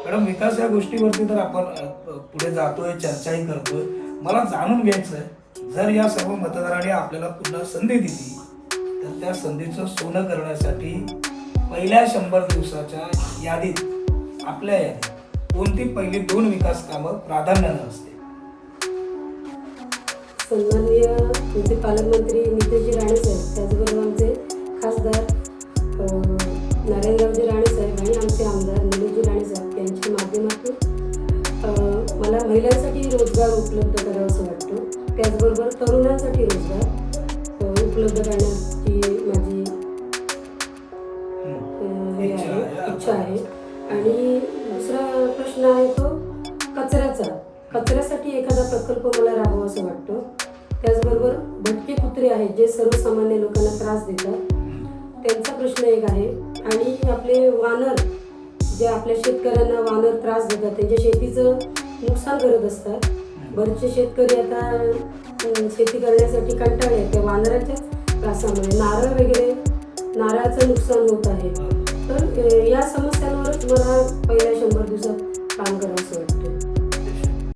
Madam, विकास या गोष्टीवरती तर आपण पुढे जातोय, चर्चाही करतोय. मला जाणून घ्यायचं आहे, जर या सर्व मतदारांनी आपल्याला पुन्हा संधी दिली तर त्या संधीचं सोनं करण्यासाठी पहिल्या 100 दिवसाच्या यादीत आपल्या यादीत कोणती पहिली 2 विकास कामं प्राधान्यानं असते? सन्माननीय आमचे पालकमंत्री नितेशजी राणे साहेब, त्याचबरोबर आमचे खासदार नारायणरावजी राणे साहेब आणि आमचे आमदार निलेशजी राणे साहेब यांच्या माध्यमातून मला महिलांसाठी रोजगार उपलब्ध करावा असं वाटतं. त्याचबरोबर तरुणांसाठी रोजगार उपलब्ध करण्याची माझी इच्छा आहे. आणि दुसरा प्रश्न आहे तो कचऱ्यासाठी एखादा प्रकल्प मला राबवा असं वाटतं. त्याचबरोबर भटके कुत्रे आहेत जे सर्वसामान्य लोकांना त्रास देतात, त्यांचा प्रश्न एक आहे. आणि आपले वानर जे आपल्या शेतकऱ्यांना वानर त्रास देतात, त्यांच्या शेतीचं नुकसान करत असतात. बरेचसे शेतकरी आता शेती करण्यासाठी कंटाळले त्या वानरांच्याच त्रासामुळे. नारळाचं नुकसान होत आहे. तर या समस्यांवरच मला पहिल्या 100 दिवसात काम करावं